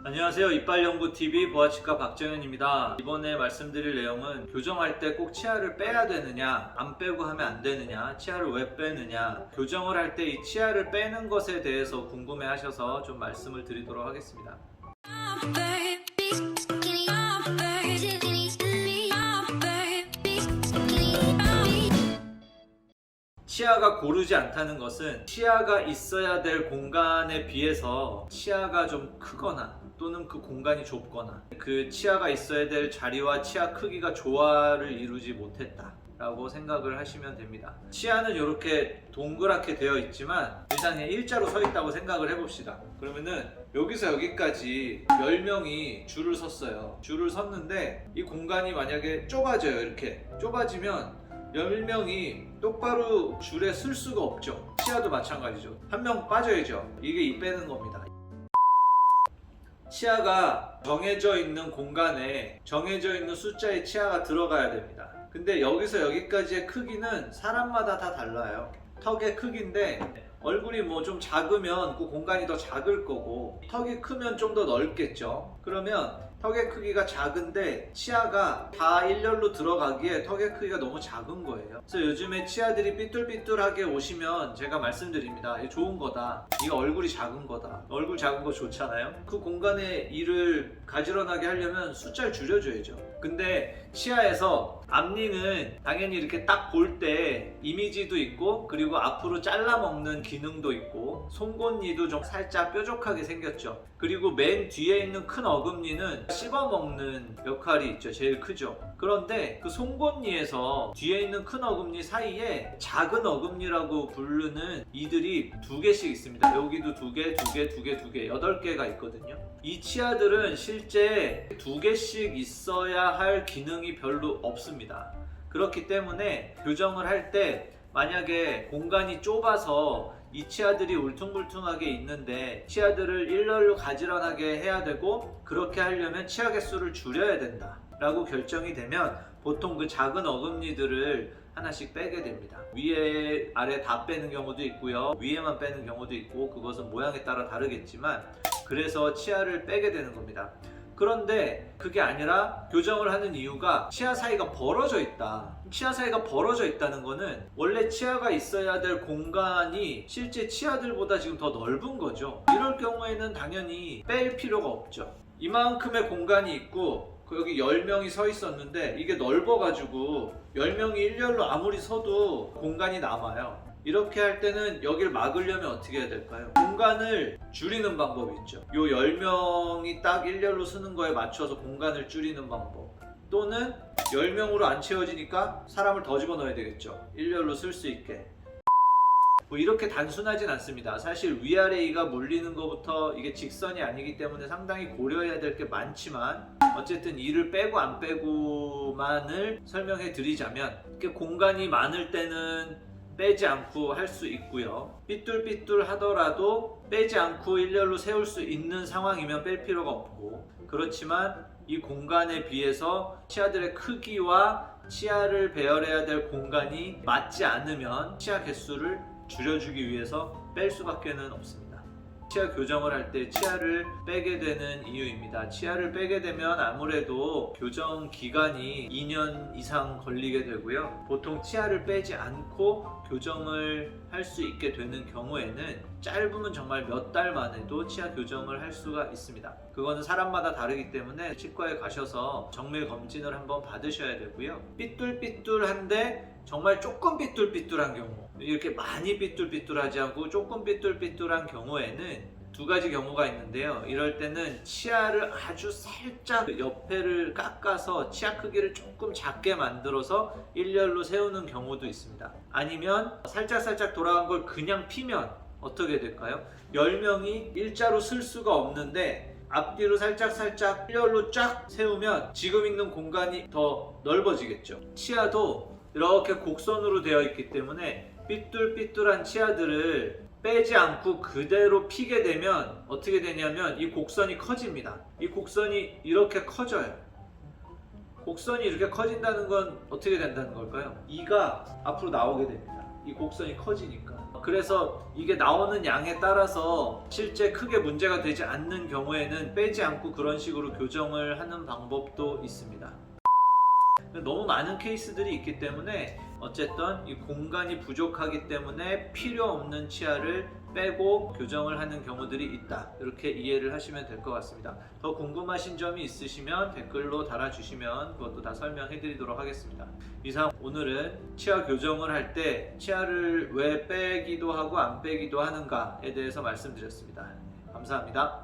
안녕하세요. 이빨연구TV 보아치과 박정현입니다. 이번에 말씀드릴 내용은 교정할 때 꼭 치아를 빼야 되느냐, 안 빼고 하면 안 되느냐, 치아를 왜 빼느냐, 교정을 할 때 이 치아를 빼는 것에 대해서 궁금해 하셔서 좀 말씀을 드리도록 하겠습니다. 치아가 고르지 않다는 것은 치아가 있어야 될 공간에 비해서 치아가 좀 크거나 또는 그 공간이 좁거나 그 치아가 있어야 될 자리와 치아 크기가 조화를 이루지 못했다 라고 생각을 하시면 됩니다. 치아는 이렇게 동그랗게 되어 있지만 일단 그냥 일자로 서 있다고 생각을 해봅시다. 그러면은 여기서 여기까지 10명이 줄을 섰어요. 줄을 섰는데 이 공간이 만약에 좁아져요. 이렇게 좁아지면 10명이 똑바로 줄에 쓸 수가 없죠. 치아도 마찬가지죠. 한 명 빠져야죠. 이게 이 빼는 겁니다. 치아가 정해져 있는 공간에 정해져 있는 숫자의 치아가 들어가야 됩니다. 근데 여기서 여기까지의 크기는 사람마다 다 달라요. 턱의 크기인데 얼굴이 뭐 좀 작으면 그 공간이 더 작을 거고 턱이 크면 좀 더 넓겠죠. 그러면 턱의 크기가 작은데 치아가 다 일렬로 들어가기에 턱의 크기가 너무 작은 거예요. 그래서 요즘에 치아들이 삐뚤삐뚤하게 오시면 제가 말씀드립니다. 이거 좋은 거다. 이거 얼굴이 작은 거다. 얼굴 작은 거 좋잖아요. 그 공간에 이를 가지런하게 하려면 숫자를 줄여줘야죠. 근데 치아에서 앞니는 당연히 이렇게 딱 볼 때 이미지도 있고 그리고 앞으로 잘라 먹는 기능도 있고 송곳니도 좀 살짝 뾰족하게 생겼죠. 그리고 맨 뒤에 있는 큰 어금니는 씹어 먹는 역할이 있죠. 제일 크죠. 그런데 그 송곳니에서 뒤에 있는 큰 어금니 사이에 작은 어금니라고 부르는 이들이 2개씩 있습니다. 여기도 2개, 2개, 2개, 2개, 8개가 있거든요. 이 치아들은 실제 2개씩 있어야 할 기능이 별로 없습니다. 그렇기 때문에 교정을 할 때 만약에 공간이 좁아서 이 치아들이 울퉁불퉁하게 있는데 치아들을 일렬로 가지런하게 해야 되고 그렇게 하려면 치아 개수를 줄여야 된다 라고 결정이 되면 보통 그 작은 어금니들을 하나씩 빼게 됩니다. 위에 아래 다 빼는 경우도 있고요, 위에만 빼는 경우도 있고 그것은 모양에 따라 다르겠지만 그래서 치아를 빼게 되는 겁니다. 그런데 그게 아니라 교정을 하는 이유가 치아 사이가 벌어져 있다. 치아 사이가 벌어져 있다는 거는 원래 치아가 있어야 될 공간이 실제 치아들보다 지금 더 넓은 거죠. 이럴 경우에는 당연히 뺄 필요가 없죠. 이만큼의 공간이 있고 여기 10명이 서 있었는데 이게 넓어가지고 10명이 일렬로 아무리 서도 공간이 남아요. 이렇게 할 때는 여기를 막으려면 어떻게 해야 될까요? 공간을 줄이는 방법이 있죠. 요 10명이 딱 일렬로 서는 거에 맞춰서 공간을 줄이는 방법, 또는 10명으로 안 채워지니까 사람을 더 집어넣어야 되겠죠. 일렬로 쓸 수 있게. 뭐 이렇게 단순하진 않습니다. 사실 위아래 이가 몰리는 것부터 이게 직선이 아니기 때문에 상당히 고려해야 될 게 많지만 어쨌든 이를 빼고 안 빼고만을 설명해 드리자면 이렇게 공간이 많을 때는 빼지 않고 할 수 있고요. 삐뚤삐뚤 하더라도 빼지 않고 일렬로 세울 수 있는 상황이면 뺄 필요가 없고, 그렇지만 이 공간에 비해서 치아들의 크기와 치아를 배열해야 될 공간이 맞지 않으면 치아 개수를 줄여주기 위해서 뺄 수밖에는 없습니다. 치아 교정을 할 때 치아를 빼게 되는 이유입니다. 치아를 빼게 되면 아무래도 교정 기간이 2년 이상 걸리게 되고요. 보통 치아를 빼지 않고 교정을 할 수 있게 되는 경우에는 짧으면 정말 몇 달 만에도 치아 교정을 할 수가 있습니다. 그거는 사람마다 다르기 때문에 치과에 가셔서 정밀 검진을 한번 받으셔야 되고요. 삐뚤삐뚤한데 정말 조금 삐뚤삐뚤한 경우, 이렇게 많이 삐뚤삐뚤하지 않고 조금 삐뚤삐뚤한 경우에는 2가지 경우가 있는데요. 이럴 때는 치아를 아주 살짝 옆에를 깎아서 치아 크기를 조금 작게 만들어서 일렬로 세우는 경우도 있습니다. 아니면 살짝 돌아간 걸 그냥 피면 어떻게 될까요? 10명이 일자로 쓸 수가 없는데 앞뒤로 살짝 일렬로 쫙 세우면 지금 있는 공간이 더 넓어지겠죠. 치아도 이렇게 곡선으로 되어 있기 때문에 삐뚤삐뚤한 치아들을 빼지 않고 그대로 피게 되면 어떻게 되냐면 이 곡선이 커집니다. 이 곡선이 이렇게 커져요. 곡선이 이렇게 커진다는 건 어떻게 된다는 걸까요? 이가 앞으로 나오게 됩니다. 이 곡선이 커지니까. 그래서 이게 나오는 양에 따라서 실제 크게 문제가 되지 않는 경우에는 빼지 않고 그런 식으로 교정을 하는 방법도 있습니다. 너무 많은 케이스들이 있기 때문에 어쨌든 이 공간이 부족하기 때문에 필요 없는 치아를 빼고 교정을 하는 경우들이 있다. 이렇게 이해를 하시면 될 것 같습니다. 더 궁금하신 점이 있으시면 댓글로 달아주시면 그것도 다 설명해 드리도록 하겠습니다. 이상 오늘은 치아 교정을 할 때 치아를 왜 빼기도 하고 안 빼기도 하는가에 대해서 말씀드렸습니다. 감사합니다.